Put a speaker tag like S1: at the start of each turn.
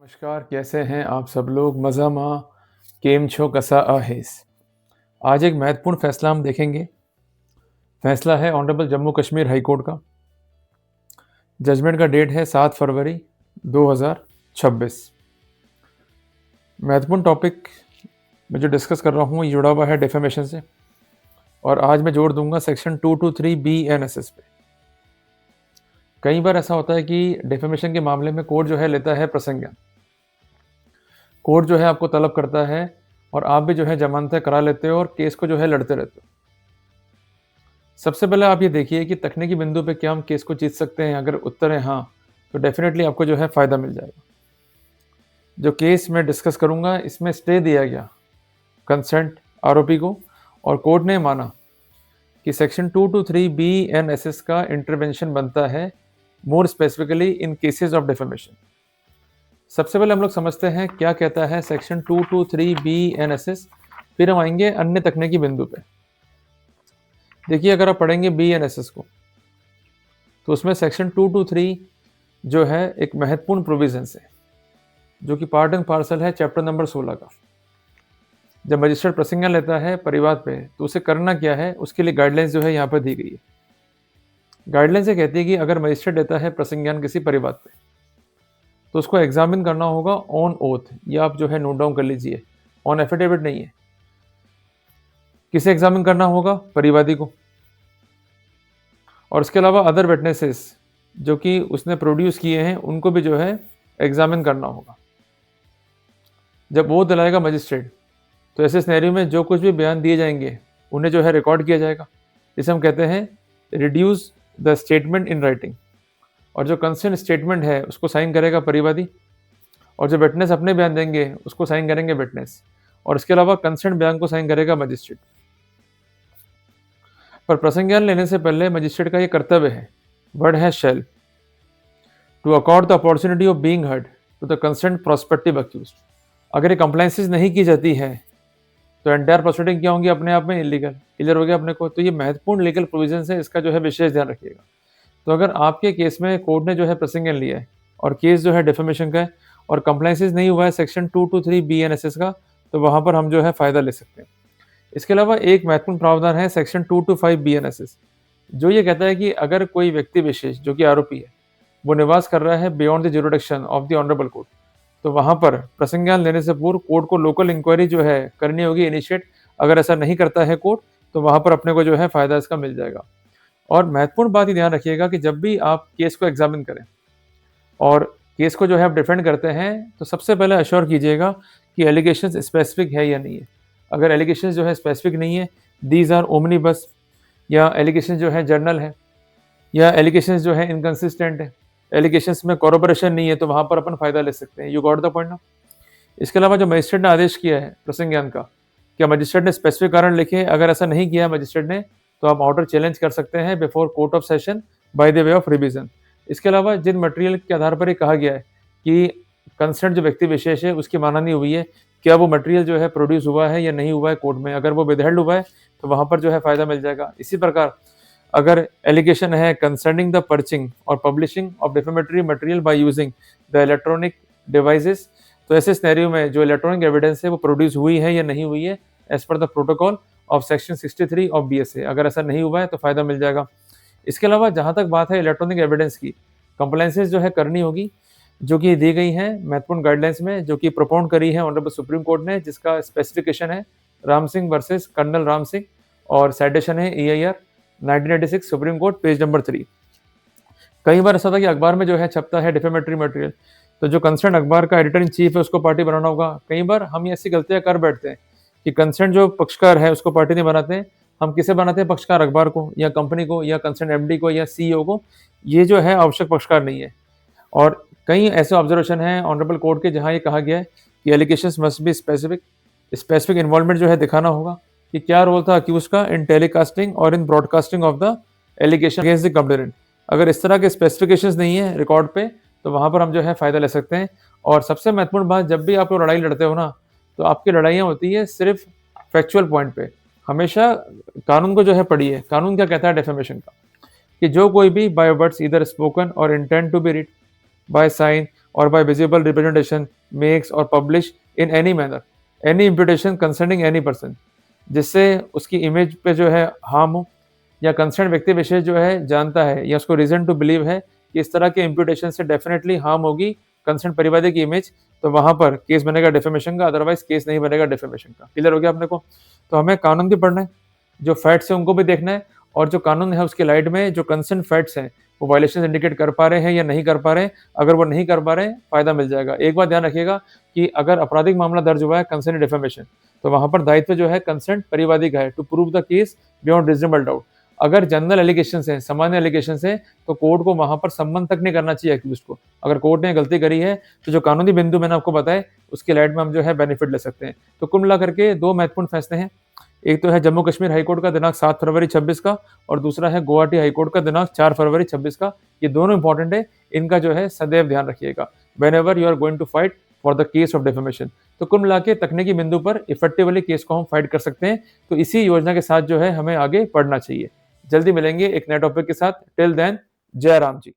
S1: नमस्कार, कैसे हैं आप सब लोग? मज़ामा केम छो कसा आहेस। आज एक महत्वपूर्ण फैसला हम देखेंगे। फैसला है honourable Jammu Kashmir high court का। जजमेंट का डेट है 7 फरवरी 2026। महत्वपूर्ण टॉपिक मैं जो डिस्कस कर रहा हूँ ये जुड़ा हुआ है डिफेमेशन से, और आज मैं जोड़ दूंगा सेक्शन 223 BNSS पे। कई बार ऐसा होता है कि डिफेमेशन के मामले में कोर्ट जो है लेता है प्रसंज्ञान। कोर्ट जो है आपको तलब करता है और आप भी जो है जमानतें करा लेते हो और केस को जो है लड़ते रहते हो। सबसे पहले आप ये देखिए कि तकनीकी बिंदु पे क्या हम केस को जीत सकते हैं। अगर उत्तर है हाँ, तो डेफिनेटली आपको जो है फ़ायदा मिल जाएगा। जो केस मैं डिस्कस करूंगा इसमें स्टे दिया गया कंसेंट आरोपी को, और कोर्ट ने माना कि सेक्शन 223 BNSS का इंटरवेंशन बनता है, more specifically in cases of defamation. सबसे पहले हम लोग समझते हैं क्या कहता है सेक्शन 223 BNSS, फिर हम आएंगे अन्य तकनीकी बिंदु पे। देखिए, अगर आप पढ़ेंगे BNSS को तो उसमें सेक्शन 223 जो है एक महत्वपूर्ण प्रोविजन है, जो कि पार्ट एंड पार्सल है चैप्टर नंबर 16 का। जब मजिस्ट्रेट प्रसंज्ञान लेता है परिवाद पे तो उसे करना क्या है, उसके लिए गाइडलाइंस जो है यहाँ पर दी गई है। गाइडलाइंस ये कहती है कि अगर मजिस्ट्रेट लेता है प्रसंज्ञान किसी परिवाद पे तो उसको एग्जामिन करना होगा ऑन ओथ। ये आप जो है नोट डाउन कर लीजिए, ऑन एफिडेविट नहीं है। किसे एग्जामिन करना होगा? परिवादी को। और इसके अलावा अदर विटनेसेस जो कि उसने प्रोड्यूस किए हैं उनको भी जो है एग्जामिन करना होगा। जब वो दिलाएगा मजिस्ट्रेट तो ऐसे सिनेरियो में जो कुछ भी बयान दिए जाएंगे उन्हें जो है रिकॉर्ड किया जाएगा। इसे हम कहते हैं reduce the statement in writing. और जो कंसेंट स्टेटमेंट है उसको साइन करेगा परिवादी, और जो विटनेस अपने बयान देंगे उसको साइन करेंगे विटनेस, और इसके अलावा कंसेंट बयान को साइन करेगा मजिस्ट्रेट। पर प्रसंज्ञान लेने से पहले मजिस्ट्रेट का ये कर्तव्य है, वर्ड है shall, to accord the opportunity of being heard to the consent prospective accused. अगर ये कंप्लाइंसेस नहीं की जाती है तो एंटायर प्रोसीडिंग क्या होंगी? अपने आप में इलीगल। क्लियर हो गया अपने को? तो ये महत्वपूर्ण लीगल प्रोविजन है, इसका जो है विशेष ध्यान रखिएगा। तो अगर आपके केस में कोर्ट ने जो है प्रसंज्ञान लिया है और केस जो है डिफेमेशन का है और कंप्लाइंसेस नहीं हुआ है सेक्शन 223 BNSS का, तो वहां पर हम जो है फायदा ले सकते हैं। इसके अलावा एक महत्वपूर्ण प्रावधान है सेक्शन 225 BNSS, जो ये कहता है कि अगर कोई व्यक्ति विशेष जो कि आरोपी है वो निवास कर रहा है beyond the jurisdiction of the honourable court, तो वहां पर प्रसंज्ञान लेने से पूर्व कोर्ट को लोकल इंक्वायरी जो है करनी होगी इनिशिएट। अगर ऐसा नहीं करता है कोर्ट तो वहां पर अपने को जो है फायदा इसका मिल जाएगा। और महत्वपूर्ण बात ये ध्यान रखिएगा कि जब भी आप केस को एग्जामिन करें और केस को जो है आप डिफेंड करते हैं तो सबसे पहले अश्योर कीजिएगा कि एलिगेशंस स्पेसिफिक है या नहीं है। अगर एलिगेशंस जो है स्पेसिफिक नहीं है, दीज आर ओमनीबस, या एलिगेशंस जो है जर्नल है, या एलिगेशंस जो है इनकंसिस्टेंट है, एलिगेशंस में कोरोबोरेशन नहीं है, तो वहां पर अपन फायदा ले सकते हैं। यू गॉट द पॉइंट ना? इसके अलावा जो मजिस्ट्रेट ने आदेश किया है प्रसंज्ञान का, क्या मजिस्ट्रेट ने स्पेसिफिक कारण लिखे? अगर ऐसा नहीं किया है मजिस्ट्रेट ने तो आप ऑर्डर चैलेंज कर सकते हैं before court of session by the way of revision. इसके अलावा जिन मटेरियल के आधार पर ये कहा गया है कि कंसर्न जो व्यक्ति विशेष है उसकी मानहानि हुई है, क्या वो मटेरियल जो है प्रोड्यूस हुआ है या नहीं हुआ है कोर्ट में? अगर वो विदहेल्ड हुआ है तो वहां पर जो है फायदा मिल जाएगा। इसी प्रकार अगर एलिगेशन है कंसर्निंग द पर्चिंग और publishing of defamatory material by using the electronic devices, तो ऐसे सिनेरियो में जो इलेक्ट्रॉनिक एविडेंस है वो प्रोड्यूस हुई है या नहीं हुई है as per the protocol of section 63 of BSA। अगर ऐसा नहीं हुआ है तो फायदा मिल जाएगा। इसके अलावा जहां तक बात है इलेक्ट्रॉनिक एविडेंस की, कंप्लाइंसेस जो है करनी होगी, जो कि दी गई हैं महत्वपूर्ण गाइडलाइंस में, जो कि प्रोपाउंड करी है ऑनरेबल सुप्रीम कोर्ट ने, जिसका स्पेसिफिकेशन है राम सिंह वर्सेस कर्नल राम सिंह, और साइटेशन है EIR 1986 supreme court page number 3। कई बार ऐसा था कि अखबार में जो है छपता है डिफेमेटरी मटेरियल, तो जो कंसर्न अखबार का एडिटर इन चीफ है उसको पार्टी बनाना होगा। कई बार हम ऐसी गलतियां कर बैठते हैं कि कंसर्न जो पक्षकार है उसको पार्टी नहीं बनाते हैं, हम किसे बनाते हैं? पक्षकार अखबार को या कंपनी को या कंसर्न MD को या CEO को। ये जो है आवश्यक पक्षकार नहीं है। और कई ऐसे ऑब्जर्वेशन हैं ऑनरेबल कोर्ट के जहां ये कहा गया है कि allegations must be specific. Specific involvement जो है दिखाना होगा कि क्या रोल था अक्यूज का इन टेलीकास्टिंग और in broadcasting of the allegation against the complainant. अगर इस तरह के स्पेसिफिकेशंस नहीं है रिकॉर्ड पे तो वहां पर हम जो है फायदा ले सकते हैं। और सबसे महत्वपूर्ण बात, जब भी आप लोग लड़ाई लड़ते हो ना, तो आपकी लड़ाइयाँ होती है सिर्फ फैक्चुअल पॉइंट पे। हमेशा कानून को जो है पढ़िए। कानून क्या कहता है डिफेमेशन का, कि जो कोई भी by words either spoken or intend to be read by sign or by visible representation makes or publish in any manner any imputation concerning any person, जिससे उसकी इमेज पे जो है हार्म हो, या कंसर्न व्यक्ति विशेष जो है जानता है या उसको रीजन टू बिलीव है कि इस तरह के इम्प्यूटेशन से डेफिनेटली हार्म होगी कंसर्न परिवादी की इमेज, तो वहां पर केस बनेगा डिफेमेशन का, अदरवाइज केस नहीं बनेगा डिफेमेशन का। क्लियर हो गया अपने को? तो हमें कानून भी पढ़ना है, जो फैक्ट्स है उनको भी देखना है, और जो कानून है उसके लाइट में जो कंसर्न फैक्ट्स हैं वो वायलेशन इंडिकेट कर पा रहे हैं या नहीं कर पा रहे हैं। अगर वो नहीं कर पा रहे हैं, फायदा मिल जाएगा। एक बात ध्यान रखिएगा कि अगर आपराधिक मामला दर्ज हुआ है कंसर्न डिफेमेशन, तो वहां पर दायित्व जो है कंसर्न परिवादी का है to prove the case beyond reasonable doubt. अगर जनरल एलिगेशन है, सामान्य एलिगेशन है, तो कोर्ट को वहां पर सम्मन तक नहीं करना चाहिए अक्यूज को। अगर कोर्ट ने गलती करी है तो जो कानूनी बिंदु मैंने आपको बताए उसके लाइट में हम जो है बेनिफिट ले सकते हैं। तो कुल मिलाकर के दो महत्वपूर्ण फैसले हैं। एक तो है जम्मू कश्मीर हाईकोर्ट का दिनांक 7 फरवरी 26 का, और दूसरा है गुवाहाटी हाईकोर्ट का दिनांक 4 फरवरी 26 का। ये दोनों इंपॉर्टेंट है, इनका जो है सदैव ध्यान रखिएगा whenever you are going to fight for the case of defamation. तो कुल मिला के तकनीकी बिंदु पर इफेक्टिवली केस को हम फाइट कर सकते हैं। तो इसी योजना के साथ जो है हमें आगे बढ़ना चाहिए। जल्दी मिलेंगे एक नए टॉपिक के साथ। टिल देन, जय राम जी की।